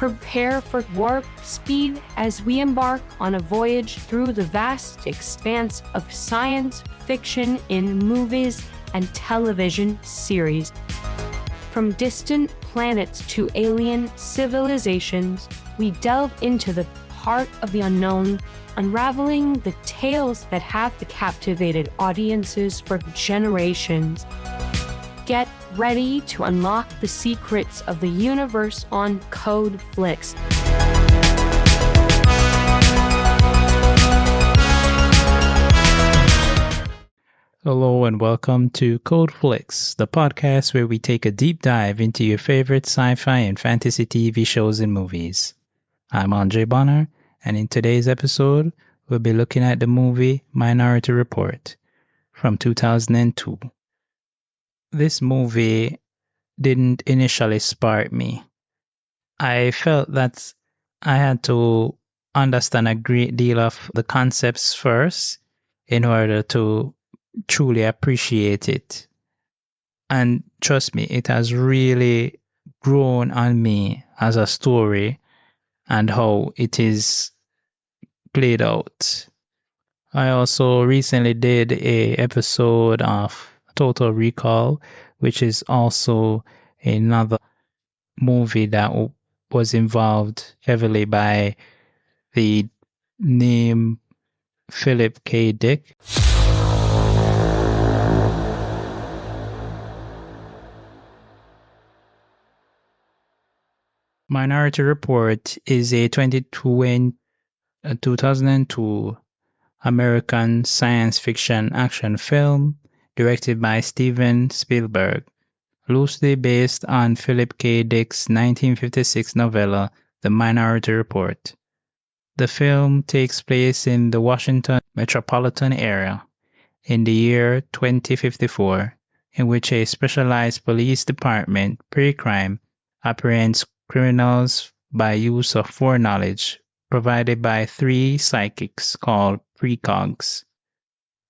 Prepare for warp speed as we embark on a voyage through the vast expanse of science fiction in movies and television series. From distant planets to alien civilizations, we delve into the heart of the unknown, unraveling the tales that have captivated audiences for generations. Get ready to unlock the secrets of the universe on Code Flix. Hello and welcome to Code Flix, the podcast where we take a deep dive into your favorite sci-fi and fantasy TV shows and movies. I'm Andre Bonner, and in today's episode, we'll be looking at the movie Minority Report from 2002. This movie didn't initially spark me. I felt that I had to understand a great deal of the concepts first in order to truly appreciate it. And trust me, it has really grown on me as a story and how it is played out. I also recently did a episode of Total Recall, which is also another movie that was involved heavily by the name Philip K. Dick. Minority Report is a 2002 American science fiction action film directed by Steven Spielberg, loosely based on Philip K. Dick's 1956 novella, The Minority Report. The film takes place in the Washington metropolitan area in the year 2054, in which a specialized police department, Precrime, apprehends criminals by use of foreknowledge provided by three psychics called precogs.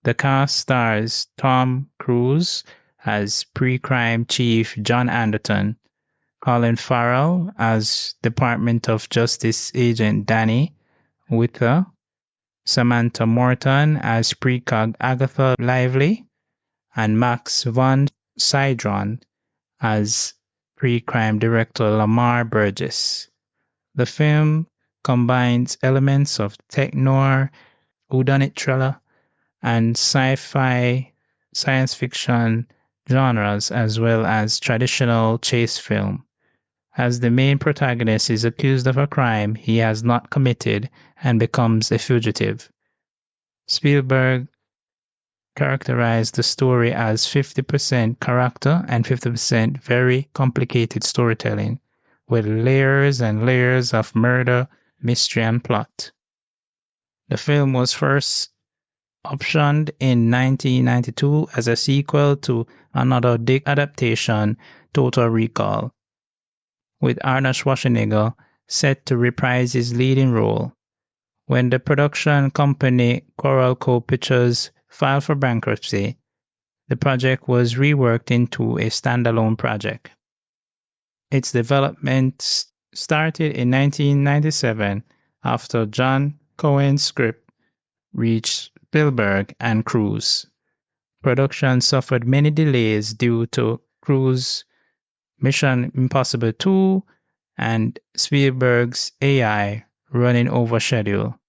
The cast stars Tom Cruise as Precrime Chief John Anderton, Colin Farrell as Department of Justice Agent Danny Whither, Samantha Morton as Precog Agatha Lively, and Max von Sydow as Precrime Director Lamar Burgess. The film combines elements of tech noir, whodunit thriller, and sci-fi science fiction genres as well as traditional chase film. As the main protagonist is accused of a crime he has not committed and becomes a fugitive. Spielberg characterized the story as 50% character and 50% very complicated storytelling, with layers and layers of murder, mystery, and plot. The film was first optioned in 1992 as a sequel to another Dick adaptation, Total Recall, with Arnold Schwarzenegger set to reprise his leading role. When the production company Coralco Pictures filed for bankruptcy, the project was reworked into a standalone project. Its development started in 1997 after John Cohen's script reached Spielberg and Cruise. Production suffered many delays due to Cruise Mission Impossible 2 and Spielberg's AI running over schedule,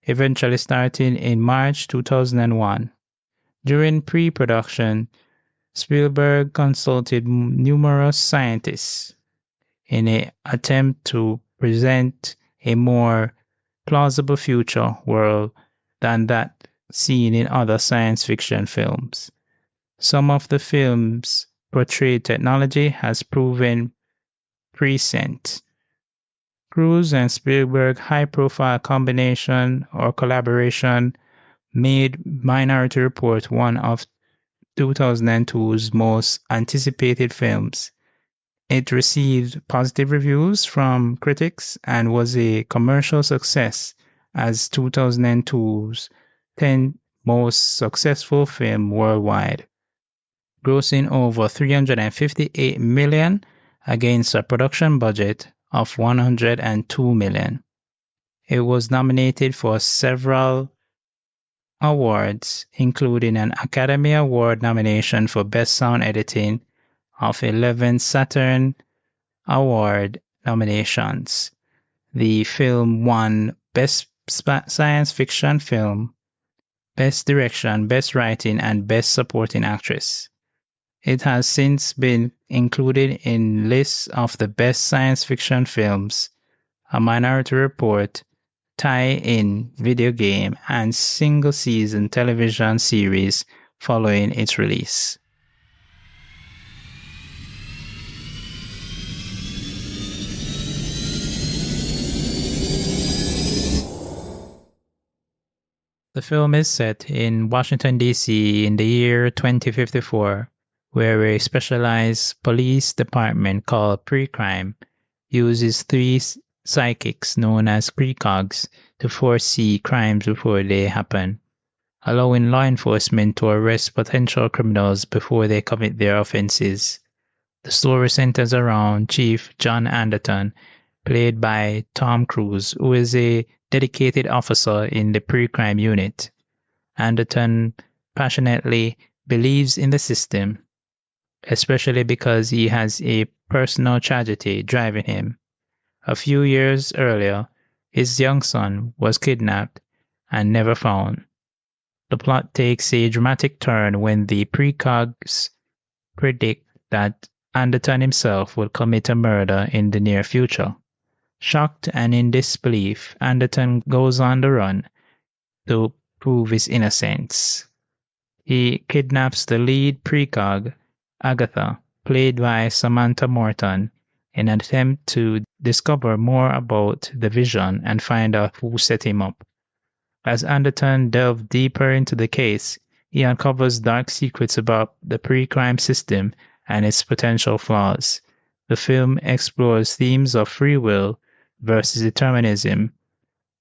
eventually starting in March 2001. During pre-production, Spielberg consulted numerous scientists in an attempt to present a more plausible future world than that seen in other science fiction films. Some of the film's portrayed technology has proven prescient. Cruise and Spielberg's high-profile combination or collaboration made Minority Report one of 2002's most anticipated films. It received positive reviews from critics and was a commercial success as 2002's 10th most successful film worldwide, grossing over $358 million against a production budget of $102 million. It was nominated for several awards, including an Academy Award nomination for Best Sound Editing of 11 Saturn Award nominations. The film won Best Science Fiction Film, Best Direction, Best Writing, and Best Supporting Actress. It has since been included in lists of the best science fiction films, a Minority Report tie-in video game, and single-season television series following its release. The film is set in Washington, D.C. in the year 2054, where a specialized police department called Precrime uses three psychics known as precogs to foresee crimes before they happen, allowing law enforcement to arrest potential criminals before they commit their offenses. The story centers around Chief John Anderton, played by Tom Cruise, who is a dedicated officer in the Precrime unit. Anderton passionately believes in the system, especially because he has a personal tragedy driving him. A few years earlier, his young son was kidnapped and never found. The plot takes a dramatic turn when the precogs predict that Anderton himself will commit a murder in the near future. Shocked and in disbelief, Anderton goes on the run to prove his innocence. He kidnaps the lead precog, Agatha, played by Samantha Morton, in an attempt to discover more about the vision and find out who set him up. As Anderton delves deeper into the case, he uncovers dark secrets about the Precrime system and its potential flaws. The film explores themes of free will versus determinism,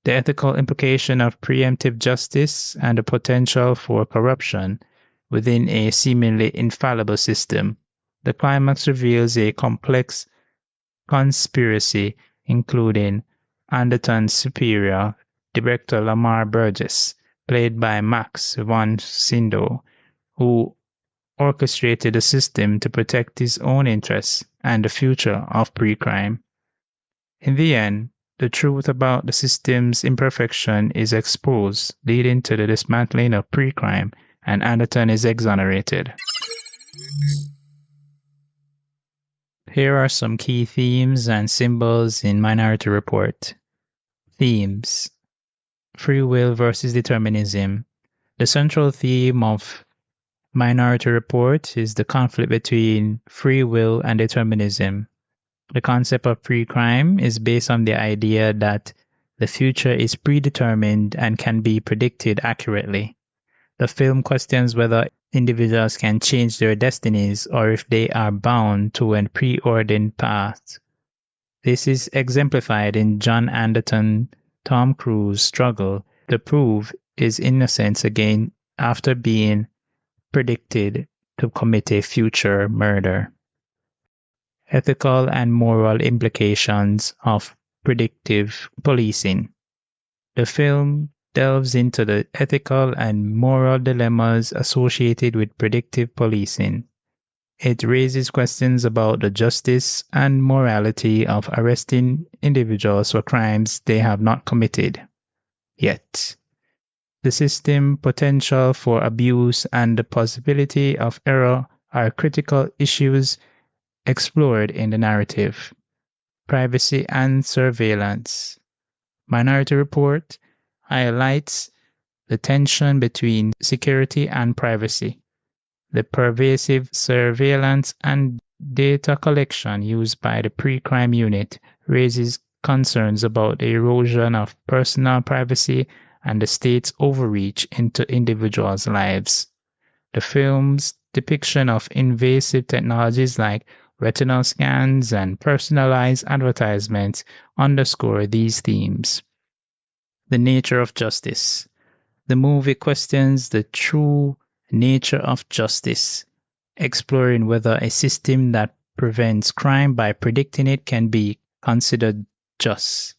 the ethical implication of preemptive justice, and the potential for corruption within a seemingly infallible system. The climax reveals a complex conspiracy, including Anderton's superior, director Lamar Burgess, played by Max von Sydow, who orchestrated the system to protect his own interests and the future of Precrime. In the end, the truth about the system's imperfection is exposed, leading to the dismantling of Precrime, and Anderton is exonerated. Here are some key themes and symbols in Minority Report. Themes: free will versus determinism. The central theme of Minority Report is the conflict between free will and determinism. The concept of Precrime is based on the idea that the future is predetermined and can be predicted accurately. The film questions whether individuals can change their destinies or if they are bound to a preordained path. This is exemplified in John Anderton, Tom Cruise's struggle to prove his innocence again after being predicted to commit a future murder. Ethical and moral implications of predictive policing. The film delves into the ethical and moral dilemmas associated with predictive policing. It raises questions about the justice and morality of arresting individuals for crimes they have not committed yet. The system potential for abuse and the possibility of error are critical issues explored in the narrative. Privacy and surveillance. Minority Report highlights the tension between security and privacy. The pervasive surveillance and data collection used by the Precrime unit raises concerns about the erosion of personal privacy and the state's overreach into individuals' lives. The film's depiction of invasive technologies like retinal scans and personalized advertisements underscore these themes. The nature of justice. The movie questions the true nature of justice, exploring whether a system that prevents crime by predicting it can be considered just.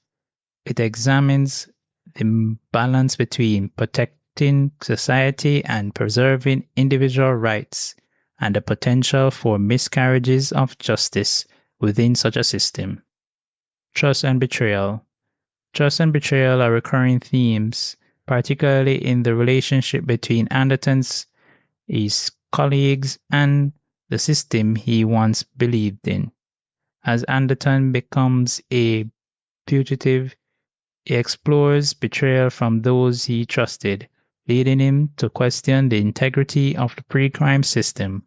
It examines the balance between protecting society and preserving individual rights and the potential for miscarriages of justice within such a system. Trust and betrayal. Trust and betrayal are recurring themes, particularly in the relationship between Anderton's his colleagues and the system he once believed in. As Anderton becomes a fugitive, he explores betrayal from those he trusted, leading him to question the integrity of the Precrime system.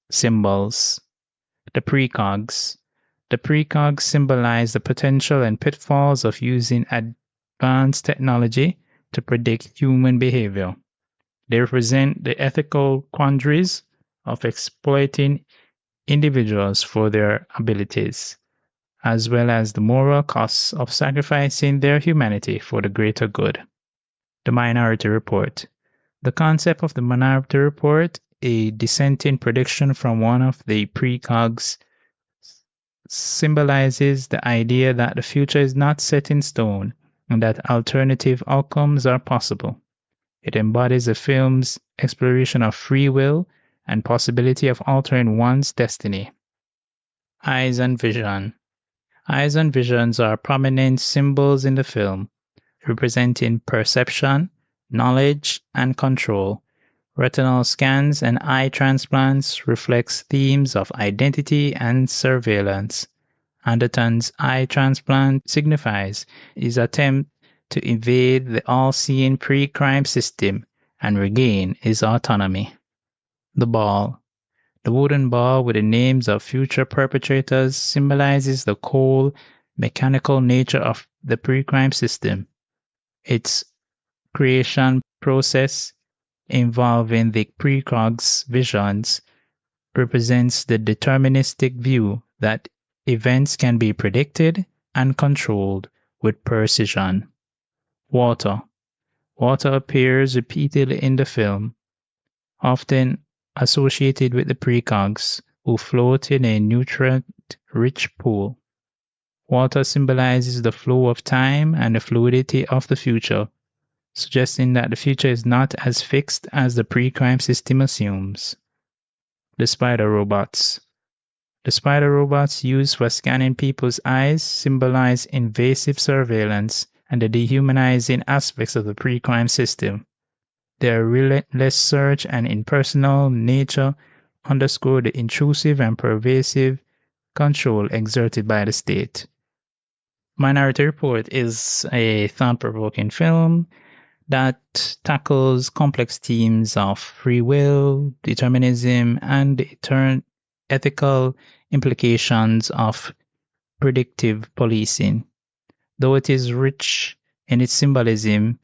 Symbols. The precogs. The precogs symbolize the potential and pitfalls of using advanced technology to predict human behavior. They represent the ethical quandaries of exploiting individuals for their abilities, as well as the moral costs of sacrificing their humanity for the greater good. The Minority Report. The concept of the Minority Report, a dissenting prediction from one of the precogs, symbolizes the idea that the future is not set in stone and that alternative outcomes are possible. It embodies the film's exploration of free will and possibility of altering one's destiny. Eyes and vision. Eyes and visions are prominent symbols in the film, representing perception, knowledge, and control. Retinal scans and eye transplants reflects themes of identity and surveillance. Anderton's eye transplant signifies his attempt to evade the all-seeing pre-crime system and regain his autonomy. The ball. The wooden ball with the names of future perpetrators symbolizes the cold, mechanical nature of the pre-crime system. Its creation process involving the precogs' visions represents the deterministic view that events can be predicted and controlled with precision. Water. Water appears repeatedly in the film, often associated with the precogs who float in a nutrient-rich pool. Water symbolizes the flow of time and the fluidity of the future, suggesting that the future is not as fixed as the pre-crime system assumes. The spider robots. The spider robots used for scanning people's eyes symbolize invasive surveillance and the dehumanizing aspects of the pre-crime system. Their relentless search and impersonal nature underscore the intrusive and pervasive control exerted by the state. Minority Report is a thought-provoking film that tackles complex themes of free will, determinism, and the ethical implications of predictive policing. Though it is rich in its symbolism,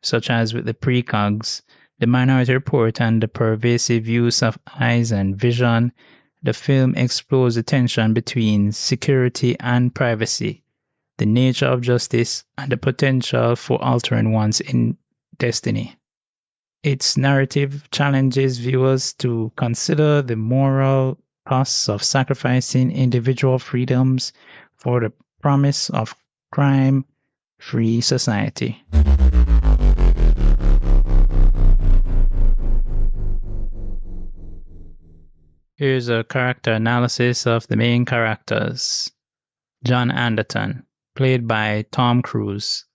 such as with the precogs, the Minority Report, and the pervasive use of eyes and vision, the film explores the tension between security and privacy, the nature of justice, and the potential for altering one's destiny. Its narrative challenges viewers to consider the moral costs of sacrificing individual freedoms for the promise of crime-free society. Here's a character analysis of the main characters. John Anderton, played by Tom Cruise.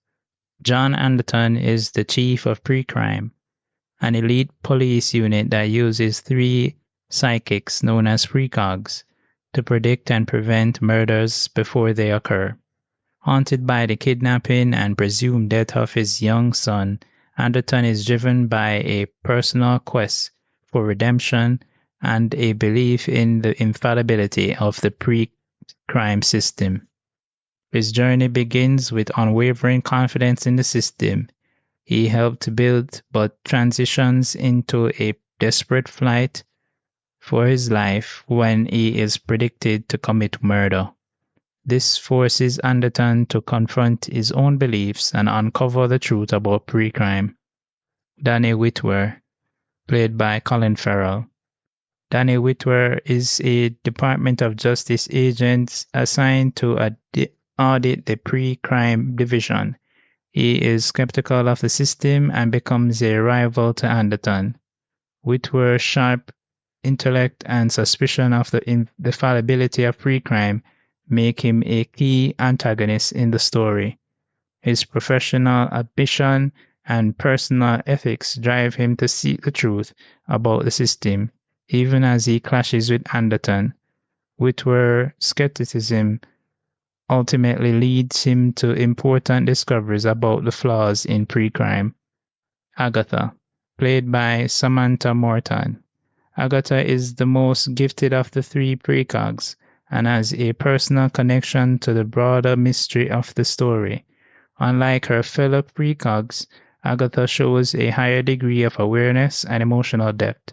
John Anderton is the chief of Precrime, an elite police unit that uses 3 psychics known as precogs to predict and prevent murders before they occur. Haunted by the kidnapping and presumed death of his young son, Anderton is driven by a personal quest for redemption and a belief in the infallibility of the pre-crime system. His journey begins with unwavering confidence in the system he helped to build, but transitions into a desperate fight for his life when he is predicted to commit murder. This forces Anderton to confront his own beliefs and uncover the truth about pre-crime. Danny Whitwer, played by Colin Farrell. Danny Whitwer is a Department of Justice agent assigned to audit the pre-crime division. He is skeptical of the system and becomes a rival to Anderton. Whitwer's sharp intellect and suspicion of the fallibility of pre-crime make him a key antagonist in the story. His professional ambition and personal ethics drive him to seek the truth about the system, even as he clashes with Anderton. Whitwer's skepticism ultimately leads him to important discoveries about the flaws in pre-crime. Agatha, played by Samantha Morton. Agatha is the most gifted of the three precogs and has a personal connection to the broader mystery of the story. Unlike her fellow precogs, Agatha shows a higher degree of awareness and emotional depth.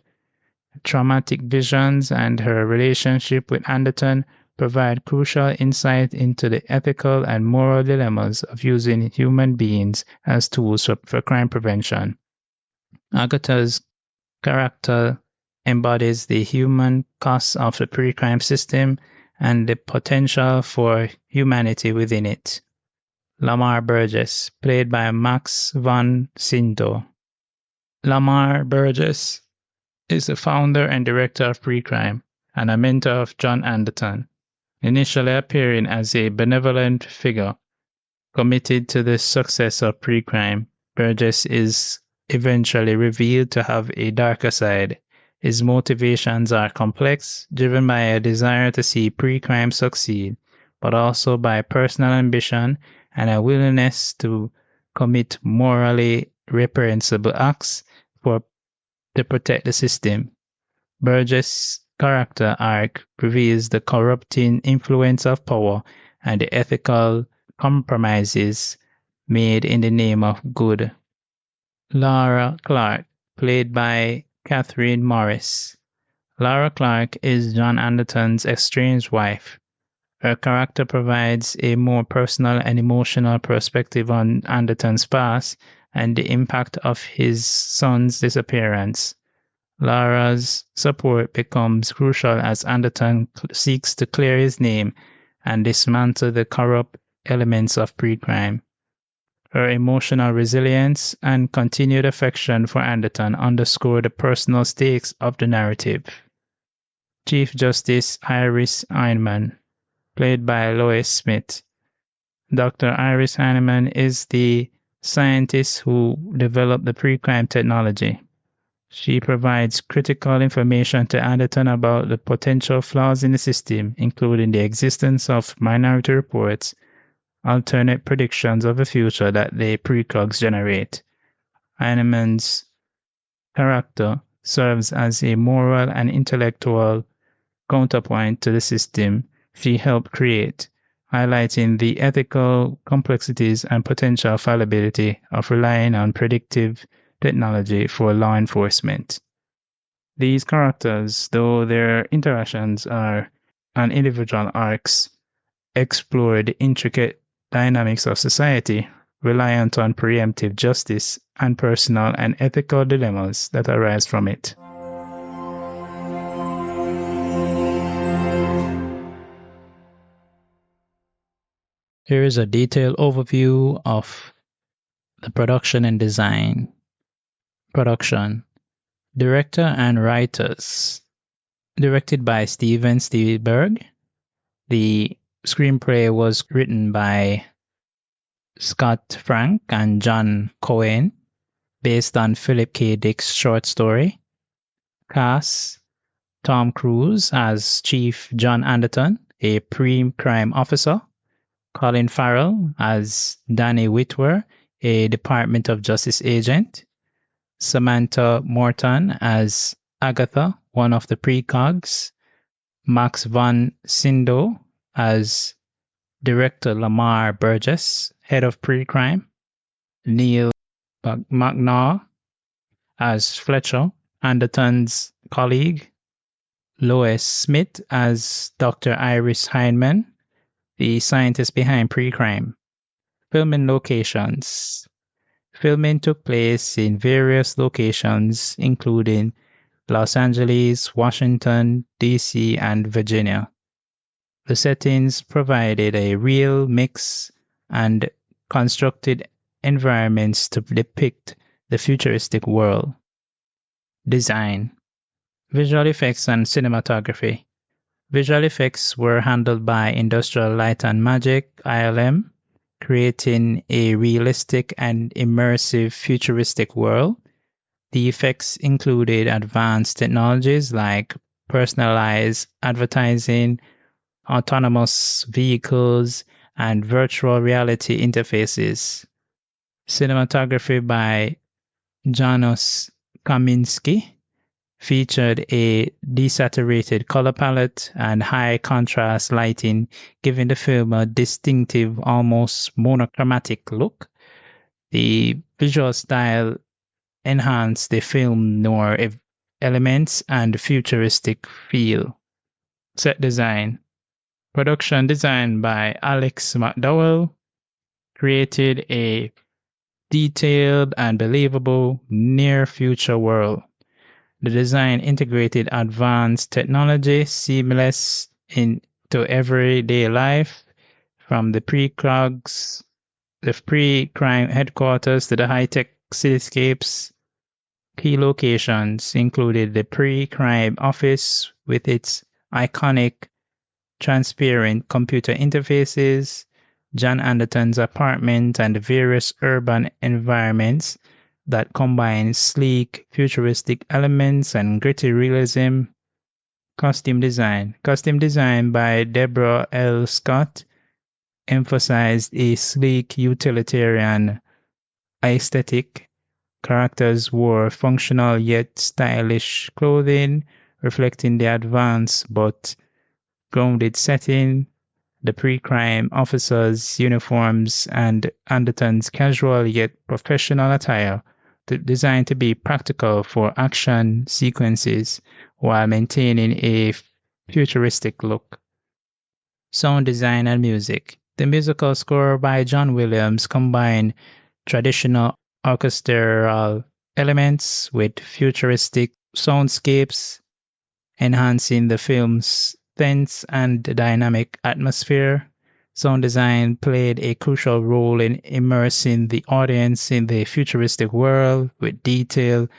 Traumatic visions and her relationship with Anderton provide crucial insight into the ethical and moral dilemmas of using human beings as tools for crime prevention. Agatha's character embodies the human cost of the pre-crime system and the potential for humanity within it. Lamar Burgess, played by Max von Sydow. Lamar Burgess is the founder and director of Precrime and a mentor of John Anderton, initially appearing as a benevolent figure committed to the success of Precrime. Burgess is eventually revealed to have a darker side. His motivations are complex, driven by a desire to see Precrime succeed, but also by personal ambition and a willingness to commit morally reprehensible acts to protect the system. Burgess' character arc reveals the corrupting influence of power and the ethical compromises made in the name of good. Laura Clark, played by Catherine Morris. Laura Clark is John Anderton's estranged wife. Her character provides a more personal and emotional perspective on Anderton's past and the impact of his son's disappearance. Laura's support becomes crucial as Anderton seeks to clear his name and dismantle the corrupt elements of pre-crime. Her emotional resilience and continued affection for Anderton underscore the personal stakes of the narrative. Chief Justice Iris Heinemann, played by Lois Smith. Dr. Iris Heinemann is the scientist who developed the pre-crime technology. She provides critical information to Anderton about the potential flaws in the system, including the existence of minority reports, alternate predictions of the future that the precogs generate. Heinemann's character serves as a moral and intellectual counterpoint to the system she helped create, highlighting the ethical complexities and potential fallibility of relying on predictive technology for law enforcement. These characters, though their interactions are on individual arcs, explore the intricate dynamics of society, reliant on preemptive justice and personal and ethical dilemmas that arise from it. Here is a detailed overview of the production and design. Production. Director and writers. Directed by Steven Spielberg. The screenplay was written by Scott Frank and John Cohen, based on Philip K. Dick's short story. Cast: Tom Cruise as Chief John Anderton, a pre-crime officer. Colin Farrell as Danny Whitwer, a Department of Justice agent. Samantha Morton as Agatha, one of the precogs. Max von Sydow as Director Lamar Burgess, head of pre-crime. Neil McNaugh as Fletcher, Anderton's colleague. Lois Smith as Dr. Iris Heinemann, the scientist behind Precrime. Filming locations. Filming took place in various locations, including Los Angeles, Washington, D.C., and Virginia. The settings provided a real mix and constructed environments to depict the futuristic world. Design, visual effects, and cinematography. Visual effects were handled by Industrial Light and Magic (ILM), creating a realistic and immersive futuristic world. The effects included advanced technologies like personalized advertising, autonomous vehicles, and virtual reality interfaces. Cinematography by Janusz Kaminski featured a desaturated color palette and high contrast lighting, giving the film a distinctive, almost monochromatic look. The visual style enhanced the film noir elements and futuristic feel. Set design. Production design by Alex McDowell created a detailed and believable near-future world. The design integrated advanced technology seamless into everyday life, from the Precrime headquarters to the high-tech cityscapes. Key locations included the Precrime office with its iconic transparent computer interfaces, John Anderton's apartment, and various urban environments that combine sleek, futuristic elements and gritty realism. Costume design. Costume design by Deborah L. Scott emphasized a sleek, utilitarian aesthetic. Characters wore functional yet stylish clothing, reflecting the advanced but grounded setting. The Precrime officers' uniforms and Anderton's casual yet professional attire designed to be practical for action sequences while maintaining a futuristic look. Sound design and music. The musical score by John Williams combined traditional orchestral elements with futuristic soundscapes, enhancing the film's tense and dynamic atmosphere. Sound design played a crucial role in immersing the audience in the futuristic world with detailed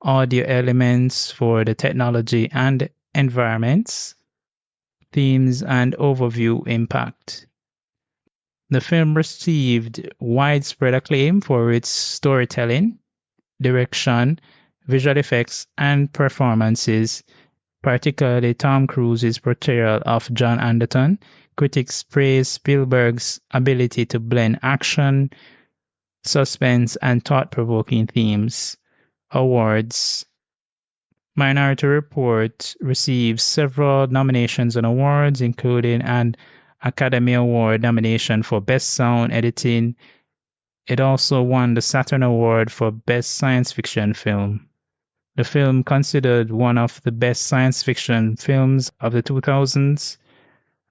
audio elements for the technology and environments. Themes and overview impact. The film received widespread acclaim for its storytelling, direction, visual effects, and performances, particularly Tom Cruise's portrayal of John Anderton. Critics praised Spielberg's ability to blend action, suspense, and thought-provoking themes. Awards. Minority Report received several nominations and awards, including an Academy Award nomination for Best Sound Editing. It also won the Saturn Award for Best Science Fiction Film. The film, considered one of the best science fiction films of the 2000s,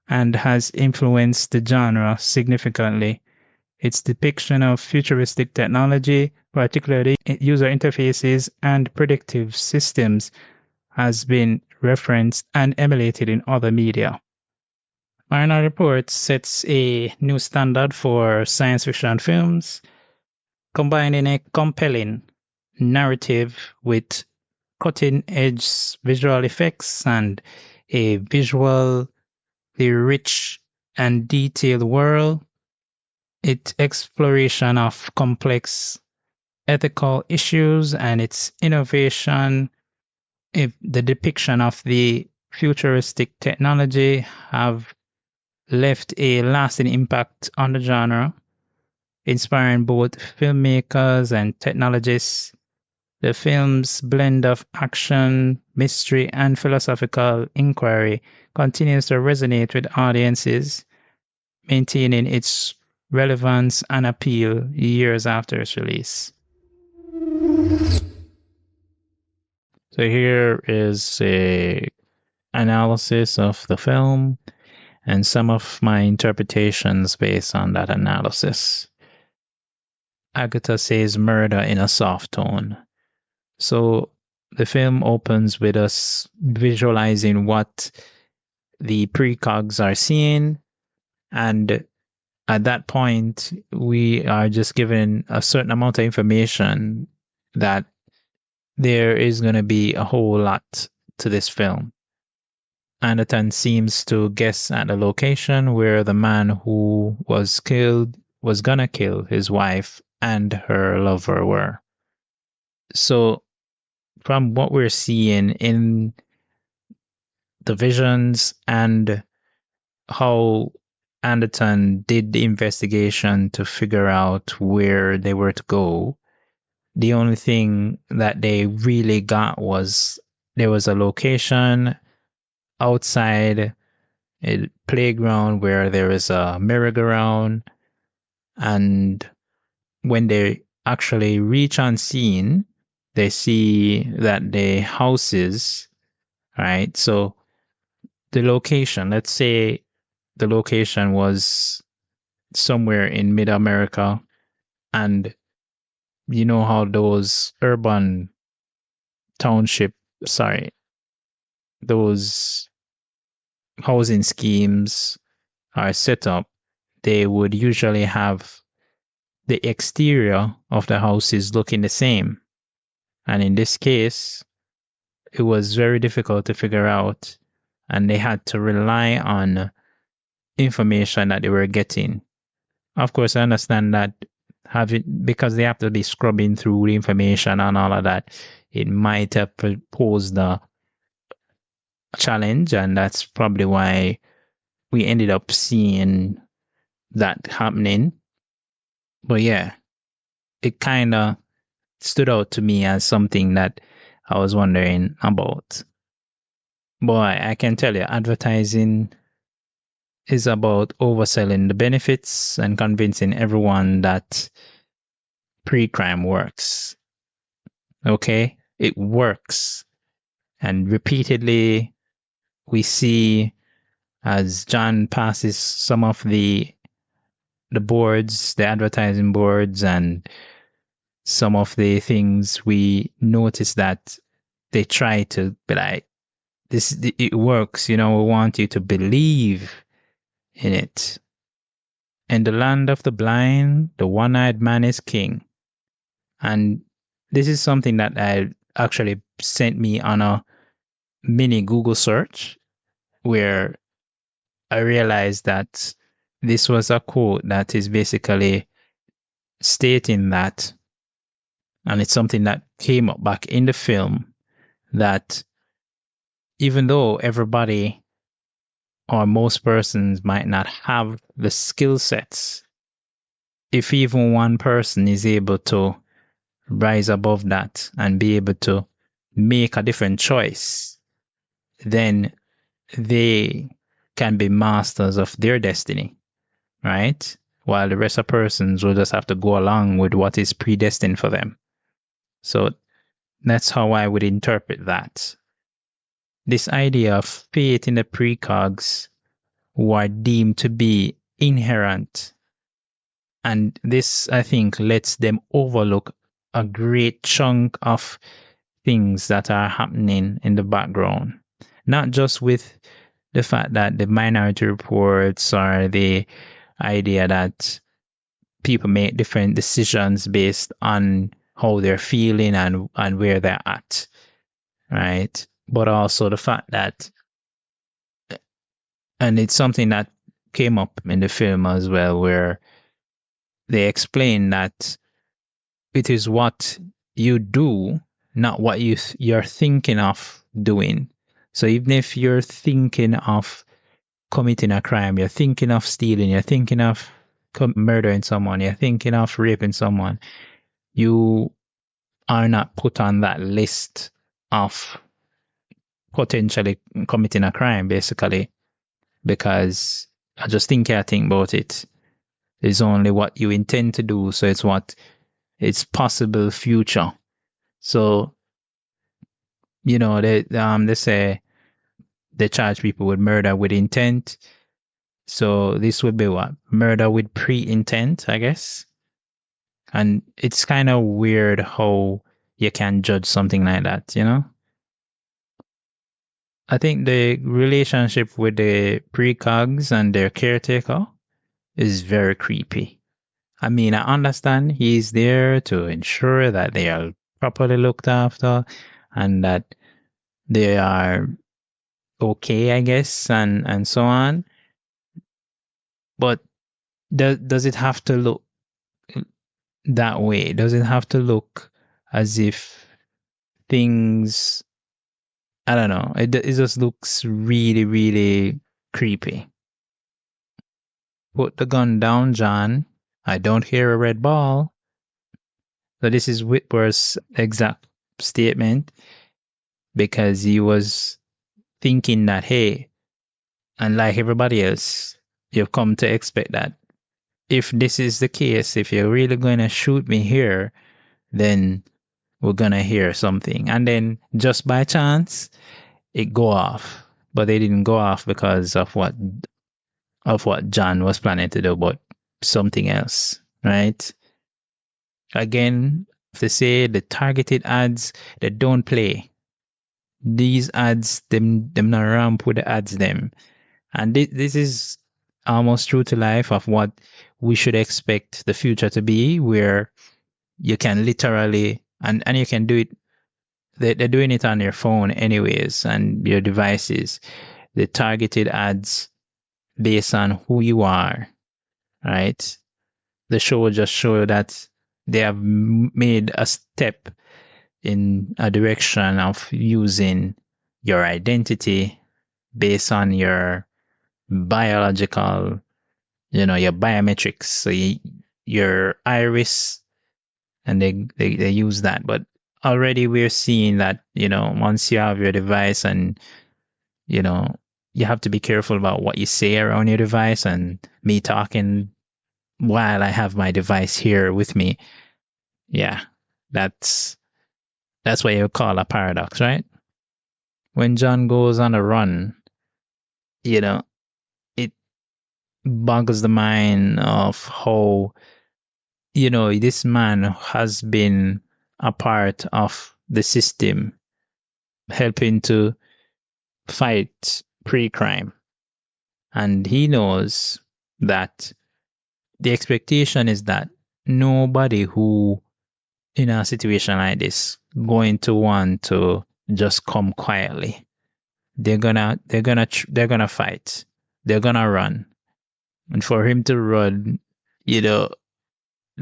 and has influenced the genre significantly. Its depiction of futuristic technology, particularly user interfaces and predictive systems, has been referenced and emulated in other media. Minority Report sets a new standard for science fiction films, combining a compelling narrative with cutting-edge visual effects and a visually rich and detailed world. Its exploration of complex ethical issues and its innovation, the depiction of the futuristic technology, have left a lasting impact on the genre, inspiring both filmmakers and technologists. The film's blend of action, mystery, and philosophical inquiry continues to resonate with audiences, maintaining its relevance and appeal years after its release. So here is a analysis of the film and some of my interpretations based on that analysis. Agatha says murder in a soft tone. So the film opens with us visualizing what the precogs are seeing, and at that point, we are just given a certain amount of information that there is going to be a whole lot to this film. Anderton seems to guess at the location where the man who was killed was gonna kill his wife and her lover were. So, from what we're seeing in the visions and how Anderton did the investigation to figure out where they were to go, the only thing that they really got was there was a location outside a playground where there is a merry-go-round, and when they actually reach on scene, they see that the houses, right? So the location, let's say the location was somewhere in mid-America, and you know how those urban township, sorry, those housing schemes are set up, they would usually have the exterior of the houses looking the same. And in this case, it was very difficult to figure out, and they had to rely on information that they were getting. Of course, I understand that because they have to be scrubbing through the information and all of that, it might have posed a challenge, and that's probably why we ended up seeing that happening. But yeah, it kind of stood out to me as something that I was wondering about. Boy, I can tell you, advertising is about overselling the benefits and convincing everyone that Precrime works. Okay? It works. And repeatedly, we see as John passes some of the boards, the advertising boards, and some of the things, we notice that they try to be like, this, it works, we want you to believe in it. In the land of the blind, the one-eyed man is king. And this is something that I actually sent me on a mini Google search, where I realized that this was a quote that is basically stating that, and it's something that came up back in the film, that even though everybody or most persons might not have the skill sets, if even one person is able to rise above that and be able to make a different choice, then they can be masters of their destiny, right? While the rest of persons will just have to go along with what is predestined for them. So that's how I would interpret that. This idea of faith in the precogs who are deemed to be inherent. And this, I think, lets them overlook a great chunk of things that are happening in the background. Not just with the fact that the minority reports or the idea that people make different decisions based on how they're feeling and where they're at, right? But also the fact that, and it's something that came up in the film as well, where they explain that it is what you do, not what you're thinking of doing. So even if you're thinking of committing a crime, you're thinking of stealing, you're thinking of murdering someone, you're thinking of raping someone, you are not put on that list of potentially committing a crime, basically, because I just think about it. It's only what you intend to do, so it's possible future. So, they say they charge people with murder with intent. So this would be what? Murder with pre-intent, I guess. And it's kind of weird how you can judge something like that, you know? I think the relationship with the precogs and their caretaker is very creepy. I mean, I understand he's there to ensure that they are properly looked after and that they are okay, I guess, and so on. But does it have to look that way? Does it have to look as if things, I don't know, it just looks really, really creepy. Put the gun down, John. I don't hear a red ball. So this is Whitworth's exact statement because he was thinking that, hey, unlike everybody else, you've come to expect that if this is the case, if you're really going to shoot me here, then we're going to hear something. And then just by chance, it go off. But they didn't go off because of what John was planning to do, but something else, right? Again, they say the targeted ads, they don't play. These ads, them not ramp with the ads them. And this is almost true to life of what we should expect the future to be, where you can literally, and you can do it, they're doing it on your phone anyways, and your devices, the targeted ads based on who you are, right? The show will just show that they have made a step in a direction of using your identity based on your biological, your biometrics. So your iris, and they use that. But already we're seeing that, once you have your device and, you have to be careful about what you say around your device, and me talking while I have my device here with me. Yeah, that's what you call a paradox, right? When John goes on a run, it boggles the mind of how, this man has been a part of the system, helping to fight pre-crime. And he knows that the expectation is that nobody who in a situation like this going to want to just come quietly. They're gonna fight. They're gonna run. And for him to run,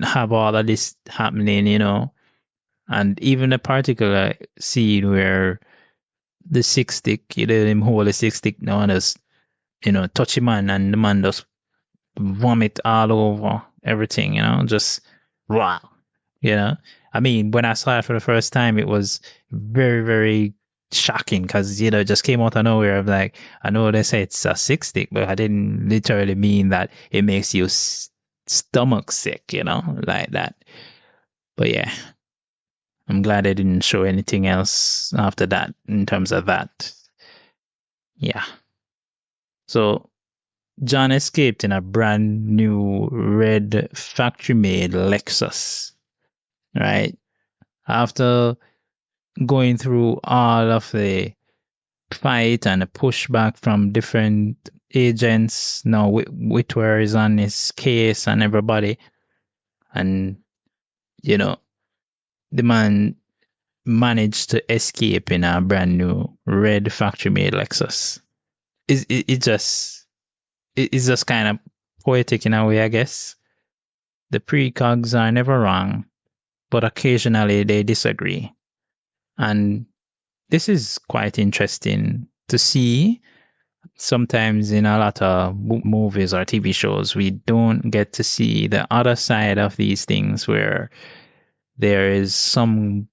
have all of this happening, and even a particular scene where the six stick, him hold the six stick now and just, touch him man, and the man just vomit all over everything, just wow. I mean, when I saw it for the first time, it was very, very shocking because, it just came out of nowhere. I'm like, I know they say it's a six stick, but I didn't literally mean that it makes you stomach sick, like that. But yeah, I'm glad they didn't show anything else after that in terms of that. Yeah. So John escaped in a brand new red factory made Lexus, right? After going through all of the fight and the pushback from different agents, now Whitwer is on his case and everybody, and the man managed to escape in a brand new red factory made Lexus. It's just kind of poetic in a way, I guess. The precogs are never wrong, but occasionally they disagree. And this is quite interesting to see. Sometimes in a lot of movies or TV shows, we don't get to see the other side of these things where there is some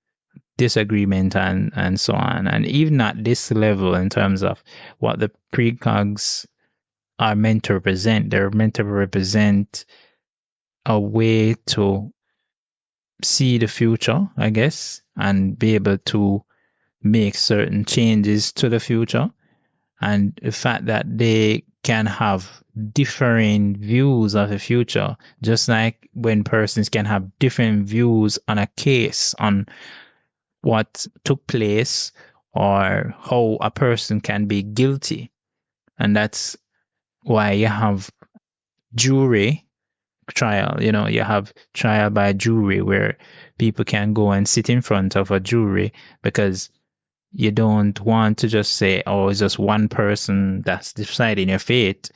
disagreement and so on. And even at this level, in terms of what the precogs are meant to represent, they're meant to represent a way to see the future, I guess, and be able to make certain changes to the future. And the fact that they can have differing views of the future, just like when persons can have different views on a case, on what took place or how a person can be guilty. And that's why you have jury trial. You have trial by jury where people can go and sit in front of a jury because you don't want to just say, oh, it's just one person that's deciding your fate,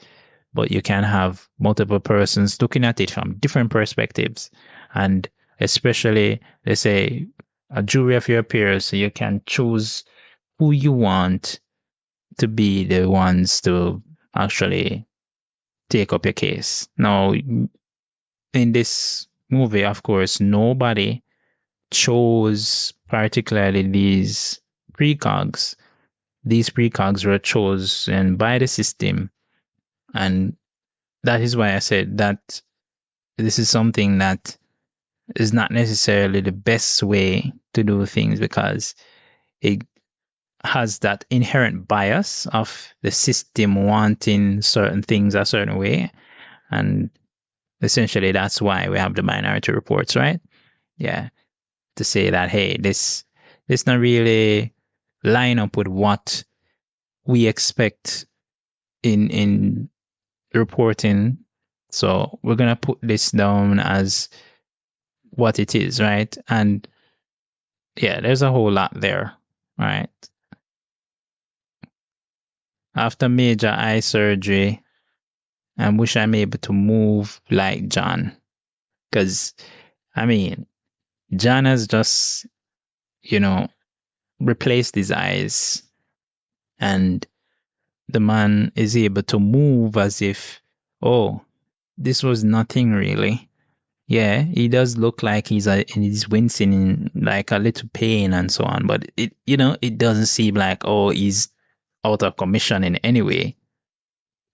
but you can have multiple persons looking at it from different perspectives. And especially, let's say, a jury of your peers, so you can choose who you want to be the ones to actually take up your case. Now, in this movie, of course, nobody chose particularly these precogs. These precogs were chosen by the system. And that is why I said that this is something that is not necessarily the best way to do things because it has that inherent bias of the system wanting certain things a certain way. And essentially, that's why we have the minority reports, right? Yeah. To say that, hey, this not really line up with what we expect in reporting. So we're gonna put this down as what it is, right? And yeah, there's a whole lot there, right? After major eye surgery, I wish I'm able to move like John. Because, I mean, John has just, replaced his eyes. And the man is able to move as if, oh, this was nothing really. Yeah, he does look like he's wincing in like a little pain and so on, but it doesn't seem like, oh, he's out of commission in any way.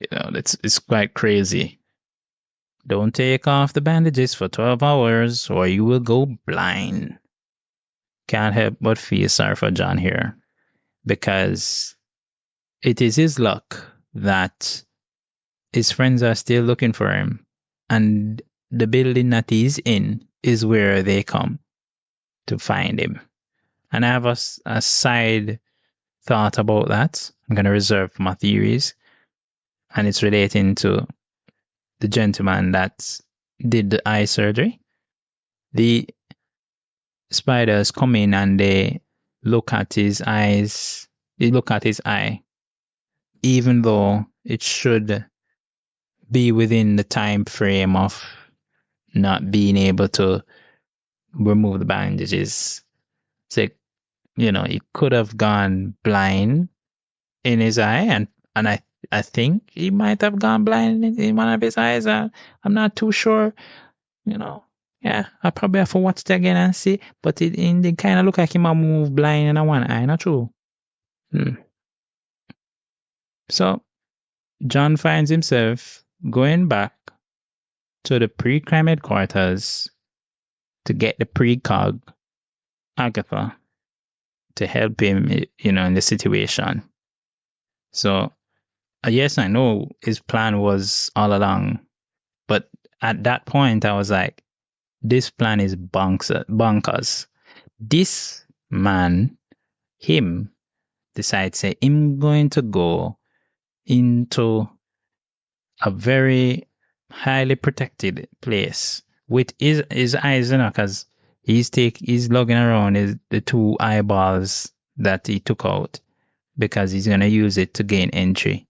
It's quite crazy. Don't take off the bandages for 12 hours or you will go blind. Can't help but feel sorry for John here because it is his luck that his friends are still looking for him, and the building that he's in is where they come to find him. And I have a side thought about that. I'm going to reserve my theories, and it's relating to the gentleman that did the eye surgery. The spiders come in and they look at his eyes. They look at his eye, even though it should be within the time frame of not being able to remove the bandages. So, he could have gone blind in his eye, and I think he might have gone blind in one of his eyes. I'm not too sure. Yeah, I probably have to watch it again and see. But it kind of look like he might move blind in one eye. Not true. So John finds himself going back to the Precrime headquarters to get the precog, Agatha, to help him, in the situation. So, yes, I know his plan was all along, but at that point, I was like, this plan is bonkers. This man, him, decides, say, I'm going to go into a very highly protected place with his eyes, because he's lugging around the two eyeballs that he took out because he's gonna use it to gain entry.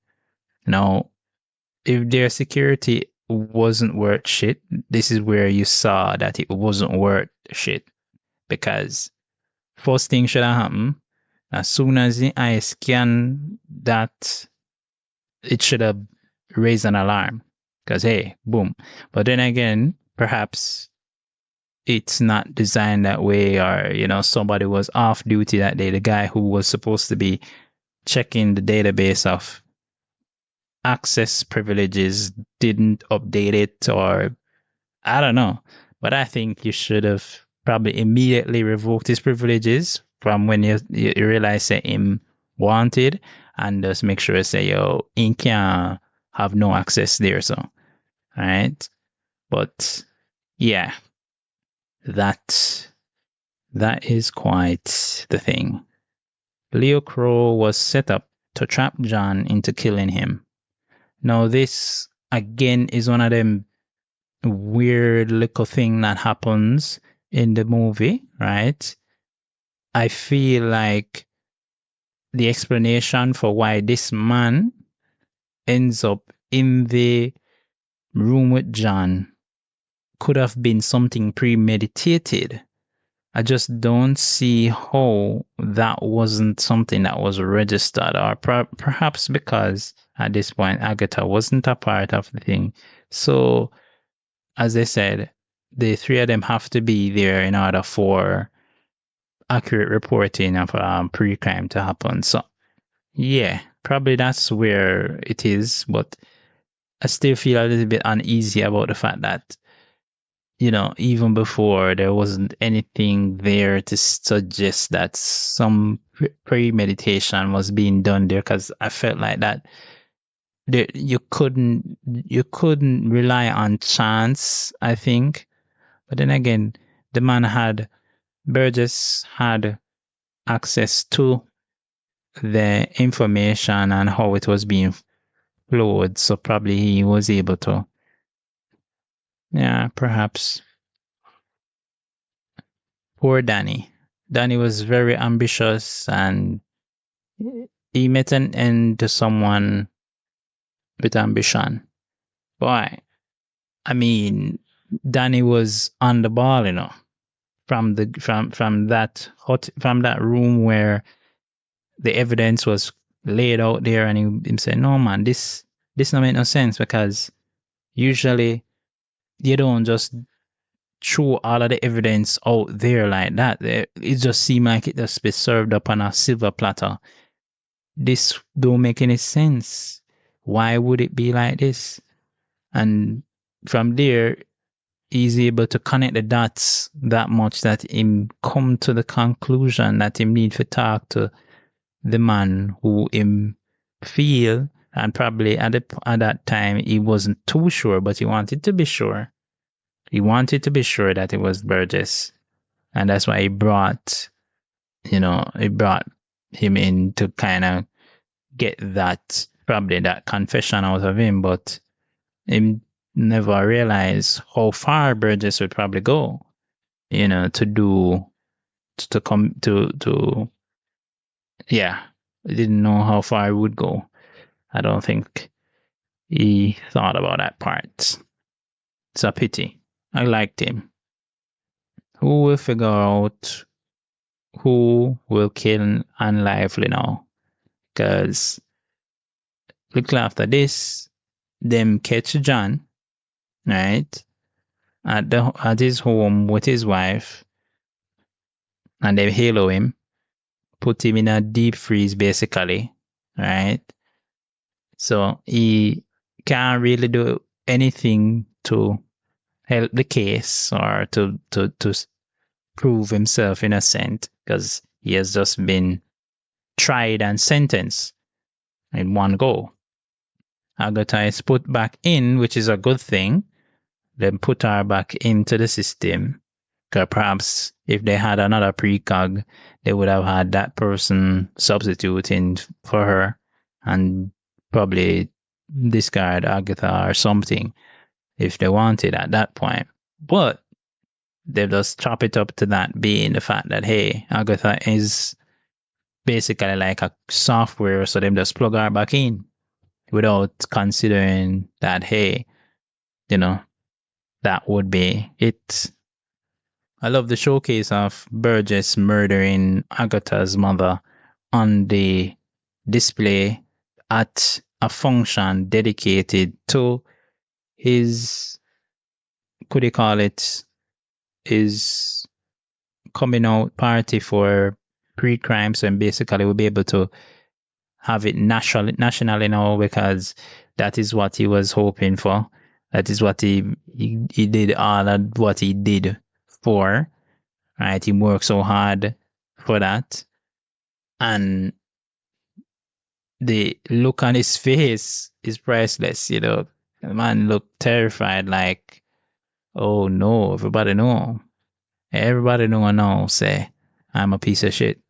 Now, if their security wasn't worth shit, this is where you saw that it wasn't worth shit, because first thing should have happened as soon as the eye scan that, it should have raised an alarm because, hey, boom. But then again, perhaps it's not designed that way, or somebody was off duty that day. The guy who was supposed to be checking the database of access privileges didn't update it, or I don't know. But I think you should have probably immediately revoked his privileges from when you realize that him wanted, and just make sure say, yo, he can't have no access there. So, all right. But yeah, that That is quite the thing. Leo Crow was set up to trap John into killing him. Now, this again is one of them weird little thing that happens in the movie, right? I feel like the explanation for why this man ends up in the room with John could have been something premeditated. I just don't see how that wasn't something that was registered, or perhaps because at this point Agatha wasn't a part of the thing. So, as I said, the three of them have to be there in order for accurate reporting of pre-crime to happen. So, yeah, probably that's where it is, but I still feel a little bit uneasy about the fact that, even before there wasn't anything there to suggest that some premeditation was being done there, because I felt like that you couldn't rely on chance, I think. But then again, the man Burgess had access to the information and how it was being flowed, so probably he was able to. Yeah, perhaps. Poor Danny. Danny was very ambitious, and he met an end to someone with ambition. Boy, I mean, Danny was on the ball, from that room where the evidence was laid out there, and he said, "No, man, this don't make no sense, because usually you don't just throw all of the evidence out there like that. It just seemed like it just be served up on a silver platter. This don't make any sense. Why would it be like this?" And from there, he's able to connect the dots that much that him come to the conclusion that him need to talk to the man who him feel, and probably at that time he wasn't too sure, but he wanted to be sure. He wanted to be sure that it was Burgess, and that's why he brought him in to kind of get probably that confession out of him, but he never realized how far Burgess would probably go, to come to yeah, he didn't know how far he would go. I don't think he thought about that part. It's a pity. I liked him. Who will figure out who will kill Anne Lively now? Because little after this, them catch John, right, at his home with his wife, and they halo him, put him in a deep freeze, basically, right? So he can't really do anything to help the case, or to prove himself innocent, because he has just been tried and sentenced in one go. Agatha is put back in, which is a good thing. Then put her back into the system. Because perhaps if they had another precog, they would have had that person substituting for her, and probably discard Agatha or something if they wanted at that point. But they've just chop it up to that being the fact that, hey, Agatha is basically like a software, so them just plug her back in without considering that, hey, that would be it. I love the showcase of Burgess murdering Agatha's mother on the display at a function dedicated to his, could you call it, his coming out party for pre-crime. So basically we'll be able to have it nationally now, because that is what he was hoping for. That is what he did all of what he did for, right? He worked so hard for that. And the look on his face is priceless, The man looked terrified, like, oh no, everybody know. Everybody know now say I'm a piece of shit.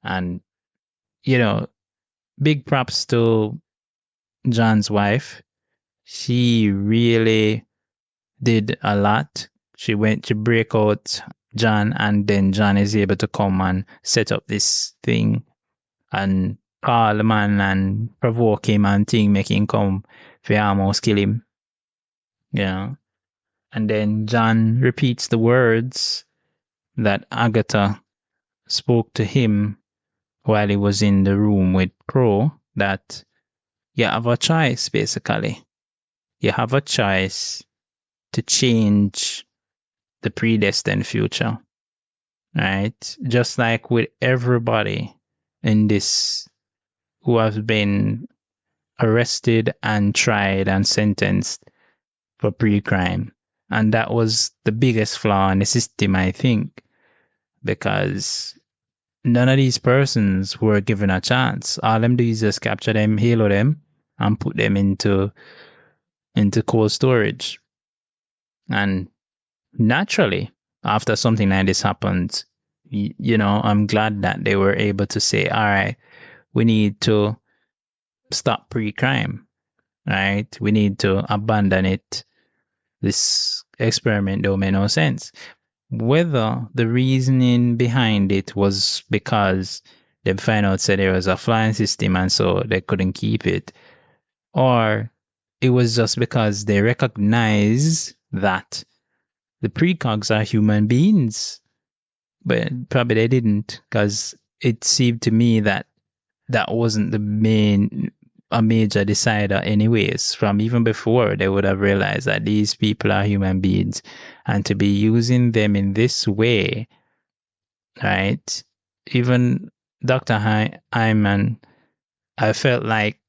And big props to John's wife. She really did a lot. She went to break out John, and then John is able to come and set up this thing and call the man and provoke him and thing, make him come for almost kill him. Yeah. And then John repeats the words that Agatha spoke to him while he was in the room with Crow, that you have a choice, basically. You have a choice to change the predestined future, right? Just like with everybody in this who has been arrested and tried and sentenced for pre-crime. And that was the biggest flaw in the system, I think, because none of these persons were given a chance. All them do is just capture them, halo them, and put them into cold storage. And naturally, after something like this happens, I'm glad that they were able to say, all right, we need to stop pre-crime, right? We need to abandon it. This experiment don't make no sense. Whether the reasoning behind it was because they found out that there was a flying system and so they couldn't keep it, or it was just because they recognize that the precogs are human beings. But probably they didn't, because it seemed to me that that wasn't a major decider anyways. From even before, they would have realized that these people are human beings, and to be using them in this way, right? Even Dr. Hyman, I felt like,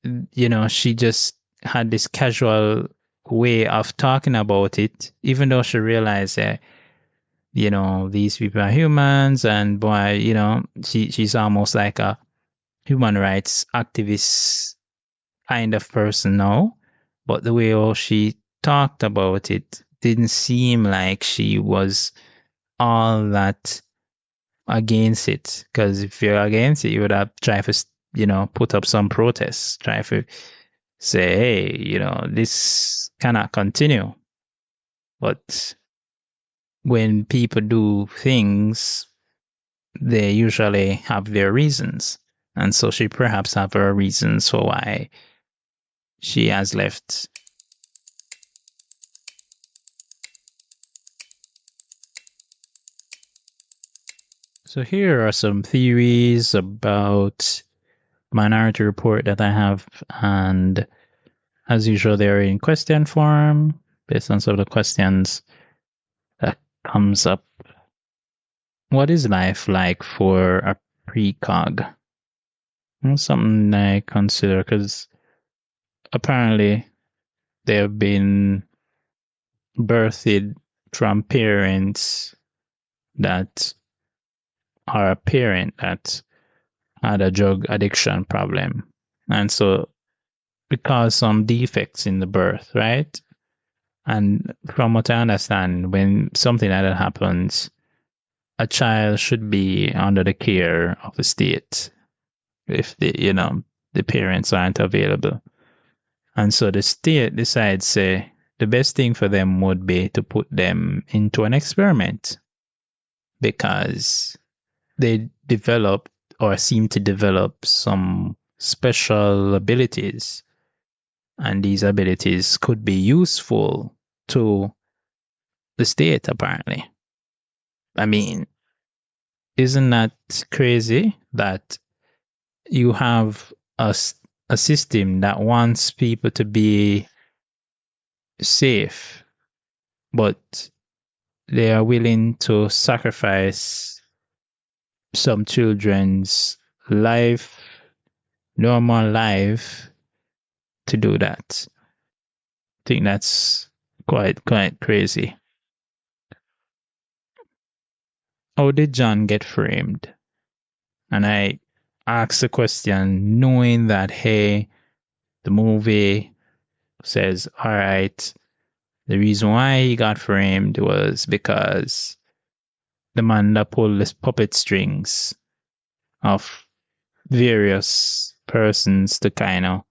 she just had this casual way of talking about it, even though she realized that, these people are humans, and boy, she's almost like a human rights activist kind of person now. But the way she talked about it didn't seem like she was all that against it. Because if you're against it, you would have tried to, put up some protests, try to say, hey, this cannot continue. But when people do things, they usually have their reasons. And so she perhaps have her reasons for why she has left. So here are some theories about Minority Report that I have, and as usual, they're in question form based on some of the questions that comes up. What is life like for a precog? That's something I consider, because apparently they have been birthed from parents that are a parent that had a drug addiction problem. And so it caused some defects in the birth, right? And from what I understand, when something like that happens, a child should be under the care of the state if the parents aren't available. And so the state decides, say, the best thing for them would be to put them into an experiment, because they develop or seem to develop some special abilities. And these abilities could be useful to the state, apparently. I mean, isn't that crazy that you have a system that wants people to be safe, but they are willing to sacrifice some children's life, normal life, to do that? I think that's quite crazy. How did John get framed? And I asked the question knowing that, hey, the movie says, all right, The reason why he got framed was because the man that pulled the puppet strings of various persons to kind of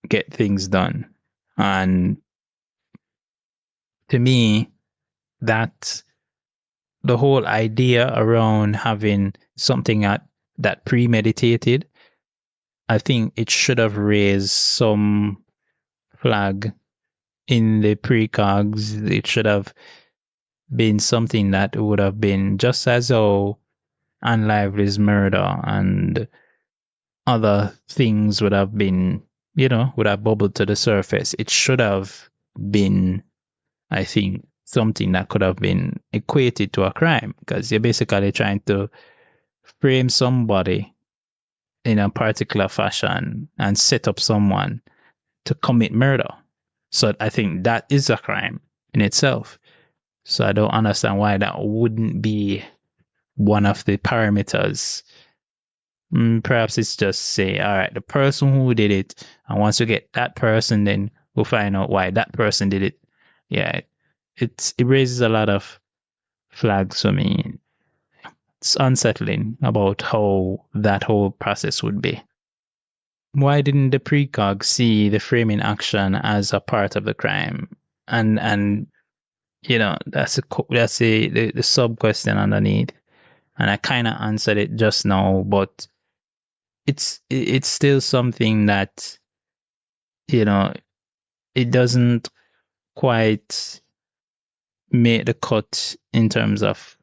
get things done. And to me, that the whole idea around having something that premeditated, I think it should have raised some flag in the precogs. It should have been something that would have been just as though Anne Lively's murder and other things would have been, would have bubbled to the surface. It should have been, I think, something that could have been equated to a crime, because you're basically trying to frame somebody in a particular fashion and set up someone to commit murder. So I think that is a crime in itself. So I don't understand why that wouldn't be one of the parameters. Perhaps it's just say, all right, the person who did it, and once we get that person, then we'll find out why that person did it. Yeah, it raises a lot of flags for me. It's unsettling about how that whole process would be. Why didn't the precog see the framing action as a part of the crime? And that's the sub question underneath. And I kind of answered it just now, but it's still something that it doesn't quite make the cut in terms of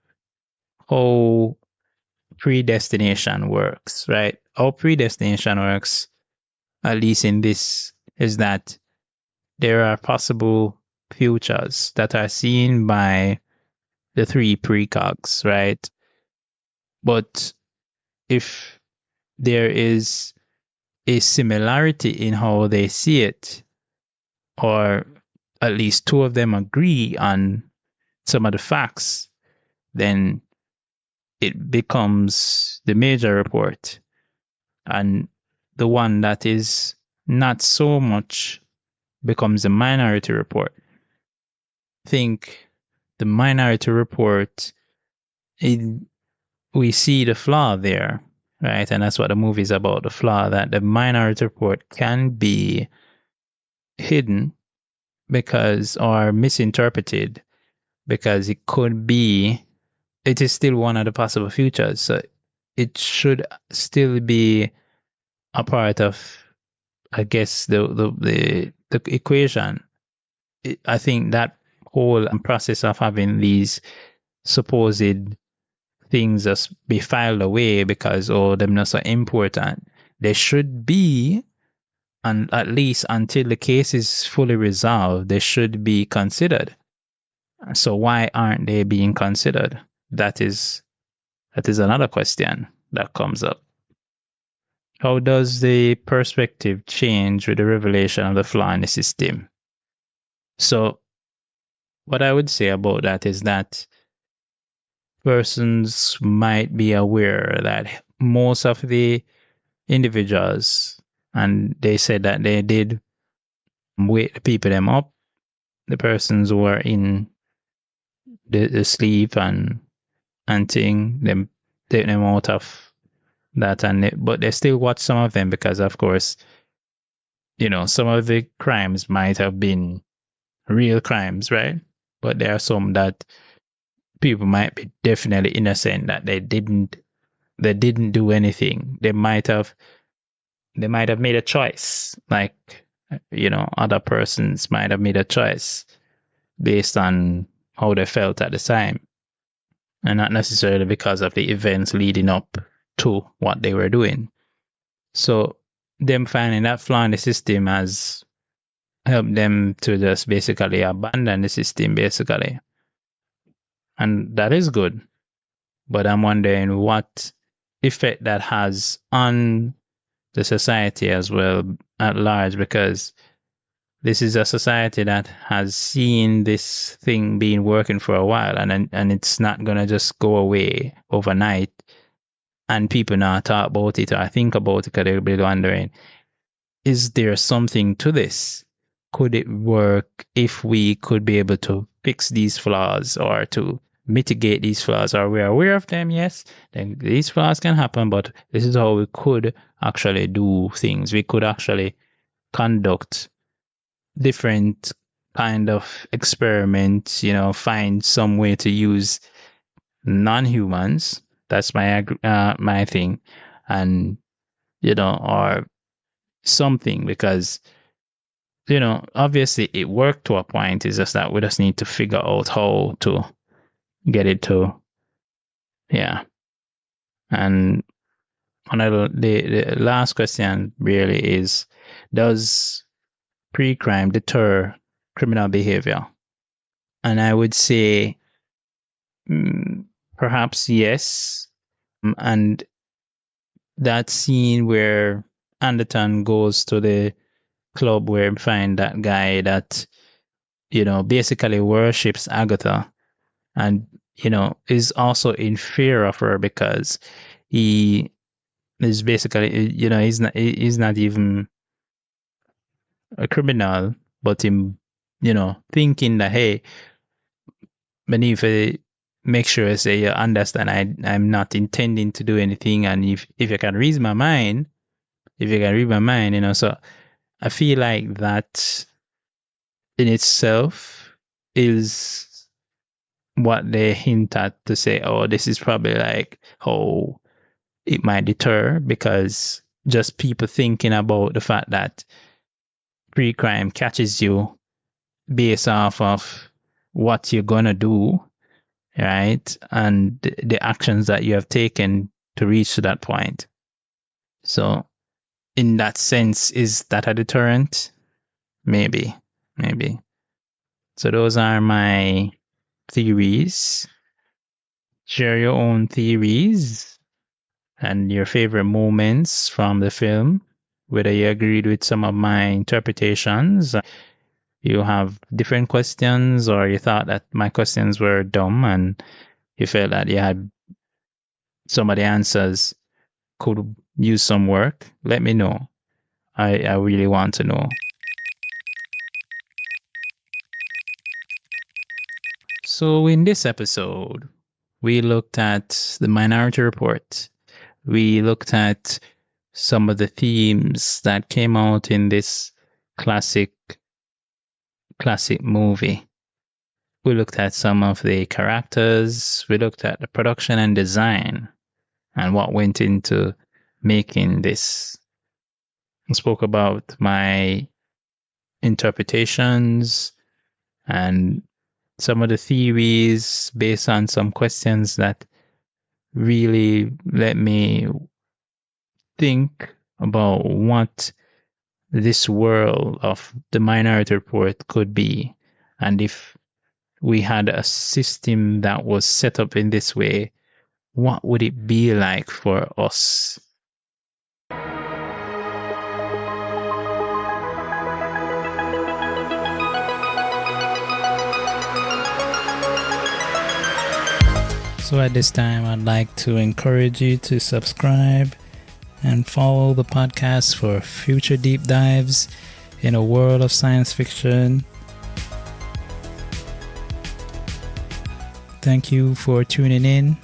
how predestination works, right? How predestination works, at least in this, is that there are possible futures that are seen by the three precogs, right? But if there is a similarity in how they see it, or at least two of them agree on some of the facts, then it becomes the major report. And the one that is not so much becomes a minority report. I think the minority report, we see the flaw there, right? And that's what the movie is about, the flaw, that the minority report can be hidden because, or misinterpreted, because it is still one of the possible futures. So it should still be a part of, I guess, the equation. I think that whole process of having these supposed things just be filed away because they're not so important, they should be, and at least until the case is fully resolved, they should be considered. So why aren't they being considered? That is another question that comes up. How does the perspective change with the revelation of the flaw in the system? So what I would say about that is that persons might be aware that most of the individuals, and they said that they did wake the people them up, the persons who are in the sleep and thing, them take them out of that, but they still watch some of them because, of course, some of the crimes might have been real crimes, right? But there are some that people might be definitely innocent, that they didn't do anything. They might have made a choice, like other persons might have made a choice based on how they felt at the time, and not necessarily because of the events leading up to what they were doing. So them finding that flaw in the system has helped them to just basically abandon the system, basically. And that is good. But I'm wondering what effect that has on the society as well at large, because this is a society that has seen this thing being working for a while, and it's not gonna just go away overnight, and people not talk about it or think about it because they'll be wondering, is there something to this? could it work if we could be able to fix these flaws or to mitigate these flaws, or we're aware of them, yes, then these flaws can happen, but this is how we could actually do things. We could actually conduct different kind of experiments, find some way to use non-humans. That's my thing. And, or something, because, obviously it worked to a point. It's just that we just need to figure out how to get it to, yeah. And the last question really is, does pre-crime deter criminal behavior? And I would say perhaps yes. And that scene where Anderton goes to the club where we find that guy that, basically worships Agatha and, is also in fear of her because he is basically, he's not even a criminal, but him, thinking that, hey, Benif, make sure I say you understand I'm not intending to do anything, and if you can read my mind, so I feel like that in itself is what they hint at to say, oh, this is probably like how it might deter, because just people thinking about the fact that pre-crime catches you based off of what you're gonna do, right? And the actions that you have taken to reach to that point. So in that sense, is that a deterrent? Maybe. So those are my theories. Share your own theories and your favorite moments from the film, whether you agreed with some of my interpretations, you have different questions, or you thought that my questions were dumb and you felt that you had some of the answers could use some work. Let me know. I really want to know. So in this episode, we looked at the Minority Report. We looked at some of the themes that came out in this classic movie. We looked at some of the characters. We looked at the production and design and what went into making this. I spoke about my interpretations and some of the theories based on some questions that really let me think about what this world of the Minority Report could be, and if we had a system that was set up in this way, what would it be like for us? So at this time, I'd like to encourage you to subscribe and follow the podcast for future deep dives in a world of science fiction. Thank you for tuning in.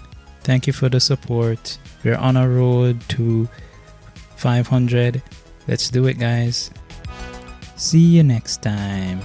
Thank you for the support. We're on a road to 500. Let's do it, guys. See you next time.